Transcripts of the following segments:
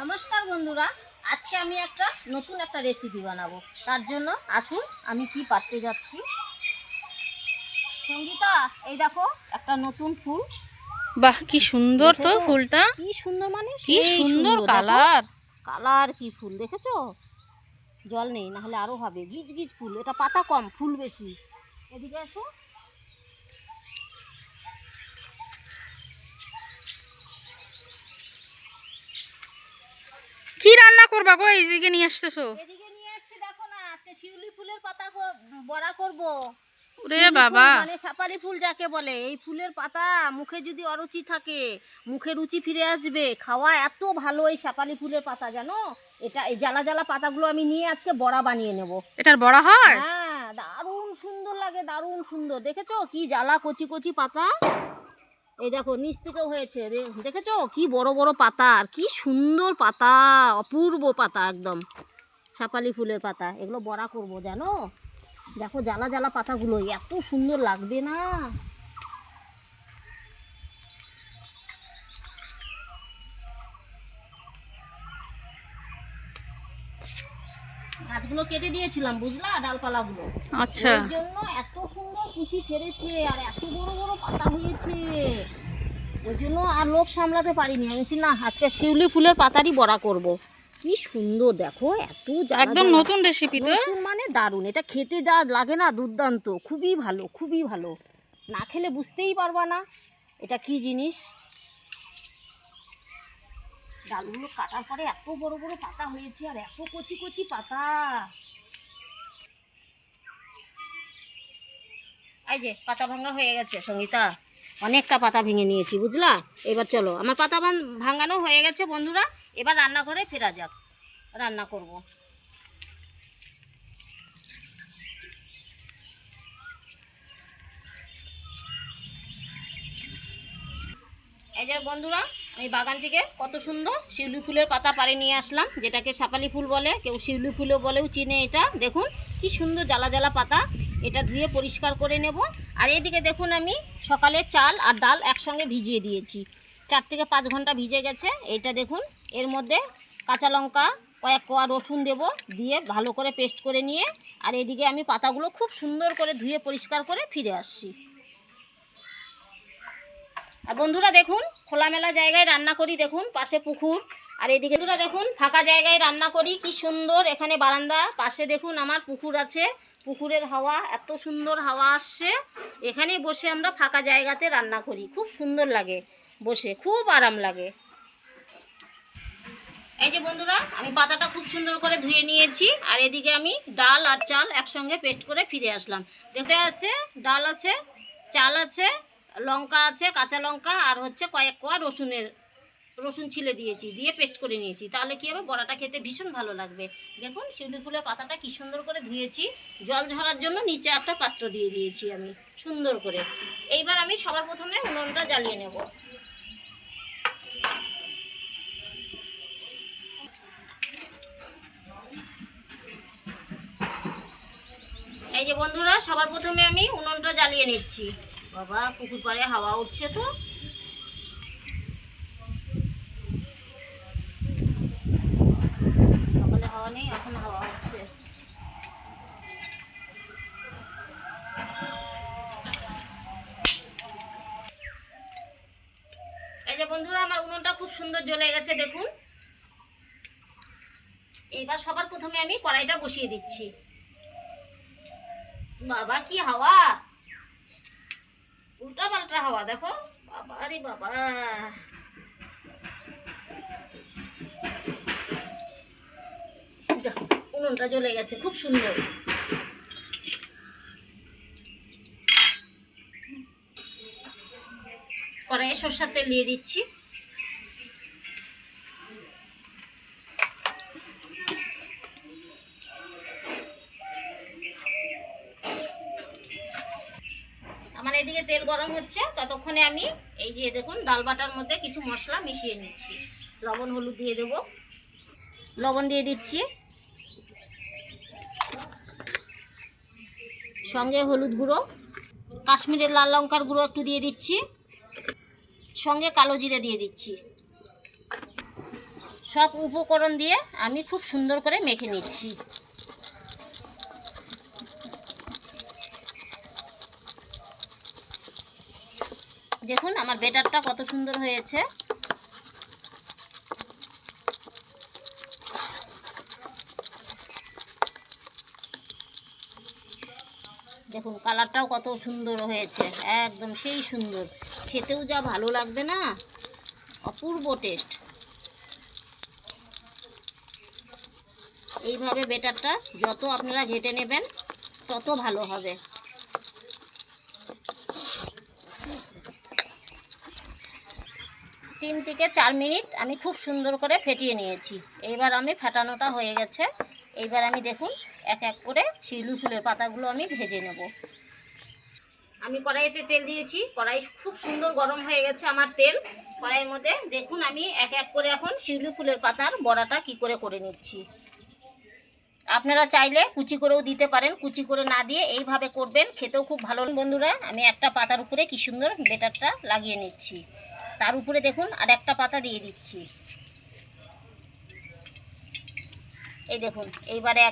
নমস্কার বন্ধুরা, আজকে আমি নতুন একটা রেসিপি বানাবো। তার জন্য আসুন আমি কি পারতে যাচ্ছি। সঙ্গীতা, এই দেখো একটা নতুন ফুল। বাহ, কি সুন্দর তো দেখেছো? ফুলটা। কি সুন্দর, মানে কি সেই সুন্দর সুন্দর কালার। কালার কি ফুল দেখেছো? জল নেই, না হলে আরো হবে। গিজ গিজ ফুল, এটা পাতা কম ফুল বেশি। এদিকে এসো। কি রান্না করবা গো? এইদিকে নিয়ে আসতেছো? এদিকে নিয়ে এসেছি, দেখো না, আজকে শিউলি ফুলের পাতা বড়া করব। ওরে শিউলি ফুল বাবা, মানে শাপালি ফুল যাকে বলে, এই ফুলের পাতা মুখে যদি অরুচি থাকে, মুখে রুচি ফিরে আসবে। খাওয়া এত ভালো এই শাপালি ফুলের পাতা, জানো? এটা এই জ্বালা জ্বালা পাতাগুলো আমি নিয়ে আজকে বড়া বানিয়ে নেব। এটার বড়া হয়? হ্যাঁ, দারুণ সুন্দর লাগে, দারুণ সুন্দর। দেখেছো কি জ্বালা, কচি কচি পাতা। এই দেখো নিচ থেকেও হয়েছে, দেখেছো কি বড় বড় পাতা, আর কি সুন্দর পাতা, অপূর্ব পাতা একদম। শাপালি ফুলের পাতা, এগুলো বড়া করব, জানো? দেখো জ্বালা জ্বালা পাতাগুলো এত সুন্দর লাগবে না। গাছগুলো কেটে দিয়েছিলাম, বুঝলা, ডালপালাগুলো। আচ্ছা, ওই জন্য এত সুন্দর কুশি ছেড়েছে আর এত বড় বড় পাতা হয়েছে। ওই জন্য আর লোভ সামলাতে পারিনি। আমি বলছি না, আজকে শিউলি ফুলের পাতারই বড়া করব। কি সুন্দর দেখো, এত একদম নতুন রেসিপি তো। নতুন মানে দারুণ। এটা খেতে যা লাগে না, দুর্দান্ত, খুবই ভালো, খুবই ভালো। না খেলে বুঝতেই পারবা না এটা কি জিনিস। ডালগুলো কাটার পরে এত বড় বড় পাতা হয়েছে আর এত কচি কচি পাতা। এই যে পাতা ভাঙা হয়ে গেছে সঙ্গীতা, অনেকটা পাতা ভেঙে নিয়েছি, বুঝলা। এবার চলো, আমার পাতা ভাঙানো হয়ে গেছে বন্ধুরা। এবার রান্নাঘরে ফেরা যাক, রান্না করব। এই যে বন্ধুরা, আমি বাগান থেকে কত সুন্দর শিউলি ফুলের পাতা পাড়ে নিয়ে আসলাম, যেটাকে শাপালি ফুল বলে, কেউ শিউলি ফুলও বলেও চিনে। এটা দেখুন কি সুন্দর জ্বালা জ্বালা পাতা। এটা ধুয়ে পরিষ্কার করে নেব। আর এদিকে দেখুন, আমি সকালে চাল আর ডাল একসঙ্গে ভিজিয়ে দিয়েছি, 4 থেকে 5 ঘন্টা ভিজে গেছে। এইটা দেখুন, এর মধ্যে কাঁচা লঙ্কা, কয়েক কোয়া রসুন দেব, দিয়ে ভালো করে পেস্ট করে নিয়ে, আর এদিকে আমি পাতাগুলো খুব সুন্দর করে ধুয়ে পরিষ্কার করে ফিরে আসছি। আর বন্ধুরা দেখুন, খোলামেলা জায়গায় রান্না করি, দেখুন পাশে পুকুর। আর এদিকে বন্ধুরা দেখুন, ফাঁকা জায়গায় রান্না করি, কি সুন্দর। এখানে বারান্দা, পাশে দেখুন আমার পুকুর আছে। পুকুরের হাওয়া, এত সুন্দর হাওয়া আসছে। এখানেই বসে আমরা ফাঁকা জায়গাতে রান্না করি, খুব সুন্দর লাগে বসে, খুব আরাম লাগে। এই যে বন্ধুরা, আমি পাতাটা খুব সুন্দর করে ধুয়ে নিয়েছি। আর এদিকে আমি ডাল আর চাল একসঙ্গে পেস্ট করে ফিরে আসলাম। দেখতে আছে, ডাল আছে, চাল আছে, লঙ্কা আছে, কাঁচা লঙ্কা, আর হচ্ছে কয়েক কোয়া রসুন ছিলে দিয়েছি, দিয়ে পেস্ট করে নিয়েছি। তাহলে কী হবে, বড়াটা খেতে ভীষণ ভালো লাগবে। দেখুন শিউলি ফুলের পাতাটা কি সুন্দর করে ধুয়েছি। জল ঝরার জন্য নিচে একটা পাত্র দিয়ে দিয়েছি আমি সুন্দর করে। এইবার আমি সবার প্রথমে উনুনটা জ্বালিয়ে নেব। এই যে বন্ধুরা, সবার প্রথমে আমি উনুনটা জ্বালিয়ে নিচ্ছি। বাবা, পুকুর পাড়ে হাওয়া উঠছে তো। সকালে হাওয়া নেই, এখন হাওয়া উঠছে। এই যে বন্ধুরা, আমার উনুনটা খুব সুন্দর জ্বলে গেছে, দেখুন। এইবার সবার প্রথমে আমি কড়াইটা বসিয়ে দিচ্ছি। বাবা কি হাওয়া, উল্টা পাল্টা হাওয়া, দেখো। বাবা রে বাবা, উনুনটা জ্বলে গেছে খুব সুন্দর। কড়াইয়ে সরষের তেল দিয়ে দিচ্ছি। আমার এদিকে তেল গরম হচ্ছে, ততক্ষণে আমি এই যে দেখুন ডাল বাটার মধ্যে কিছু মশলা মিশিয়ে নিচ্ছি। লবণ হলুদ দিয়ে দেব, লবণ দিয়ে দিচ্ছি, সঙ্গে হলুদ গুঁড়ো, কাশ্মীরের লাল লঙ্কার গুঁড়ো একটু দিয়ে দিচ্ছি, সঙ্গে কালো জিরে দিয়ে দিচ্ছি। সব উপকরণ দিয়ে আমি খুব সুন্দর করে মেখে নিচ্ছি। দেখুন আমার ব্যাটারটা কত সুন্দর হয়েছে। দেখুন কালারটাও কত সুন্দর হয়েছে, একদম সেই সুন্দর, খেতেও যা ভালো লাগবে না, অপূর্ব টেস্ট। এইভাবে ব্যাটারটা যত আপনারা ঘেটে নেবেন তত ভালো হবে। 3 থেকে 4 মিনিট আমি খুব সুন্দর করে ফেটিয়ে নিয়েছি। এইবার আমি ফেটানোটা হয়ে গেছে। এইবার আমি দেখুন এক এক করে শিউলি ফুলের পাতাগুলো আমি ভেজে নেব। আমি কড়াইতে তেল দিয়েছি, কড়াই খুব সুন্দর গরম হয়ে গেছে আমার তেল। কড়াইয়ের মধ্যে দেখুন আমি এক এক করে এখন শিউলি ফুলের পাতার বড়াটা কি করে করে নিচ্ছি। আপনারা চাইলে কুচি করেও দিতে পারেন, কুচি করে না দিয়ে এইভাবে করবেন, খেতেও খুব ভালো। বন্ধুরা আমি একটা পাতার উপরে কি সুন্দর ব্যাটারটা লাগিয়ে নিচ্ছি, তার উপরে দেখুন আর একটা পাতা দিয়ে দিচ্ছি। এই দেখুন এইবারে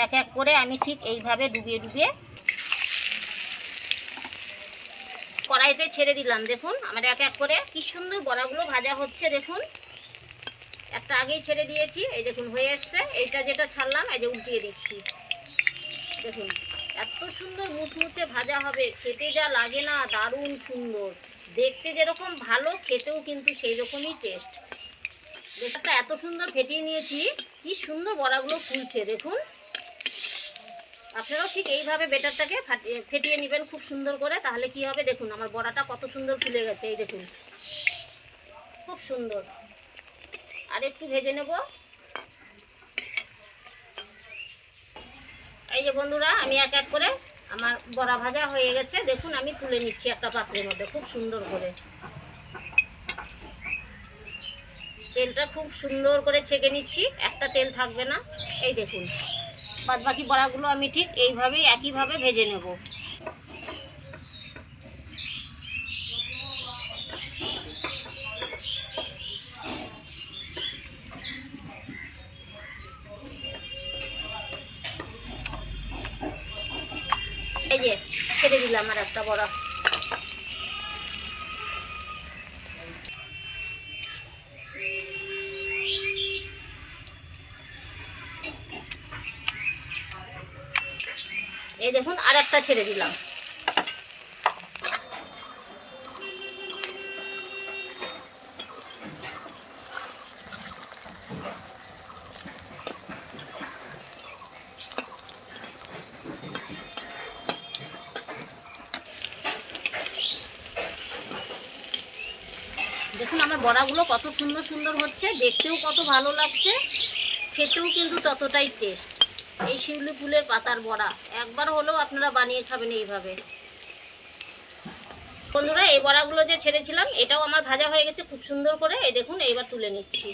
এক এক করে আমি ঠিক এইভাবে ডুবিয়ে ডুবিয়ে কড়াইতে ছেড়ে দিলাম। দেখুন আমার এক এক করে কি সুন্দর বড়াগুলো ভাজা হচ্ছে। দেখুন একটা আগেই ছেড়ে দিয়েছি, এই দেখুন হয়ে এসছে। এইটা যেটা ছাড়লাম এই যে উল্টিয়ে দিচ্ছি। দেখুন এত সুন্দর মুচমুচে ভাজা হবে, খেতে যা লাগে না দারুণ সুন্দর, দেখতে যেরকম ভালো খেতেও কিন্তু সেই রকমই টেস্ট। ব্যাটারটা এত সুন্দর ফেটিয়ে নিয়েছি, কি সুন্দর বড়াগুলো ফুলছে। দেখুন আপনারাও ঠিক এইভাবে ব্যাটারটাকে ফেটিয়ে নেবেন খুব সুন্দর করে, তাহলে কি হবে দেখুন আমার বড়াটা কত সুন্দর ফুলে গেছে। এই দেখুন খুব সুন্দর। আর একটু ভেজে নেব। এই যে বন্ধুরা আমি এক এক করে আমার বড়া ভাজা হয়ে গেছে। দেখুন আমি তুলে নিচ্ছি একটা পাত্রের মধ্যে খুব সুন্দর করে। তেলটা খুব সুন্দর করে ছেঁকে নিচ্ছি, একটা তেল থাকবে না। এই দেখুন বাদবাকি বড়াগুলো আমি ঠিক এইভাবেই একইভাবে ভেজে নেব। এই যে ছেড়ে দিলাম আর একটা বড়া। এই দেখুন আর একটা ছেড়ে দিলাম। দেখুন আমার বড়াগুলো কত সুন্দর সুন্দর হচ্ছে, দেখতেও কত ভালো লাগছে, খেতেও কিন্তু ততটাই টেস্ট। এই শিউলি ফুলের পাতার বড়া একবার হলেও আপনারা বানিয়ে খাবেন এইভাবে। বন্ধুরা এই বড়াগুলো যে ছেড়েছিলাম এটাও আমার ভাজা হয়ে গেছে খুব সুন্দর করে। এই দেখুন এইবার তুলে নিচ্ছি।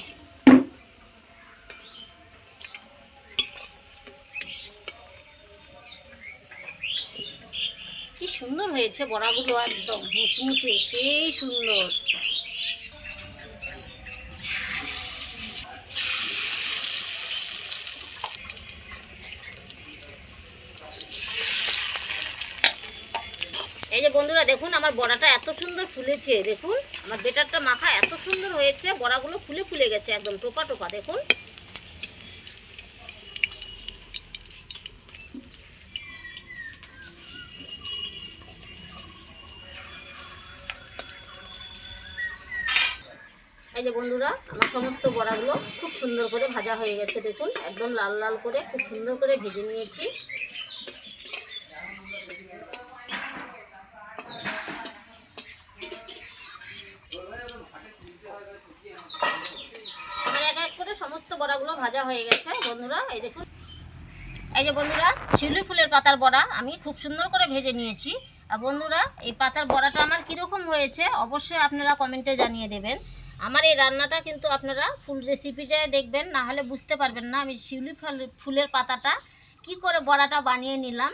কি সুন্দর হয়েছে বড়াগুলো, একদম মুচমুচে সেই সুন্দর। এই যে বন্ধুরা দেখুন আমার বড়াটা এত সুন্দর ফুলেছে। দেখুন আমার ব্যাটারটা মাখা এত সুন্দর হয়েছে, বড়াগুলো ফুলে ফুলে গেছে একদম টোপা টোপা। দেখুন এই যে বন্ধুরা আমার সমস্ত বড়াগুলো খুব সুন্দর করে ভাজা হয়ে গেছে। দেখুন একদম লাল লাল করে খুব সুন্দর করে ভেজে নিয়েছি। আমার এক এক করে সমস্ত বড়াগুলো ভাজা হয়ে গেছে বন্ধুরা। এই দেখুন এই যে বন্ধুরা শিউলি ফুলের পাতার বড়া আমি খুব সুন্দর করে ভেজে নিয়েছি। আর বন্ধুরা এই পাতার বড়াটা আমার কীরকম হয়েছে অবশ্যই আপনারা কমেন্টে জানিয়ে দেবেন। আমার এই রান্নাটা কিন্তু আপনারা ফুল রেসিপিটায় দেখবেন, না হলে বুঝতে পারবেন না আমি শিউলি ফুলের পাতাটা কি করে বড়াটা বানিয়ে নিলাম।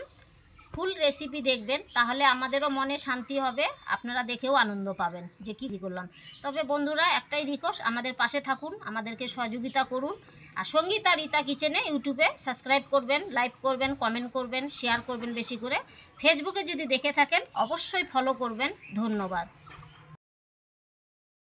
ফুল রেসিপি দেখবেন, তাহলে আমাদেরও মনে শান্তি হবে, আপনারা দেখেও আনন্দ পাবেন যে কী করলাম। তবে বন্ধুরা একটাই রিকোয়েস্ট, আমাদের পাশে থাকুন, আমাদেরকে সহযোগিতা করুন। আর সঙ্গীতা রীতা কিচেনে ইউটিউবে সাবস্ক্রাইব করবেন, লাইক করবেন, কমেন্ট করবেন, শেয়ার করবেন বেশি করে। ফেসবুকে যদি দেখে থাকেন অবশ্যই ফলো করবেন। ধন্যবাদ।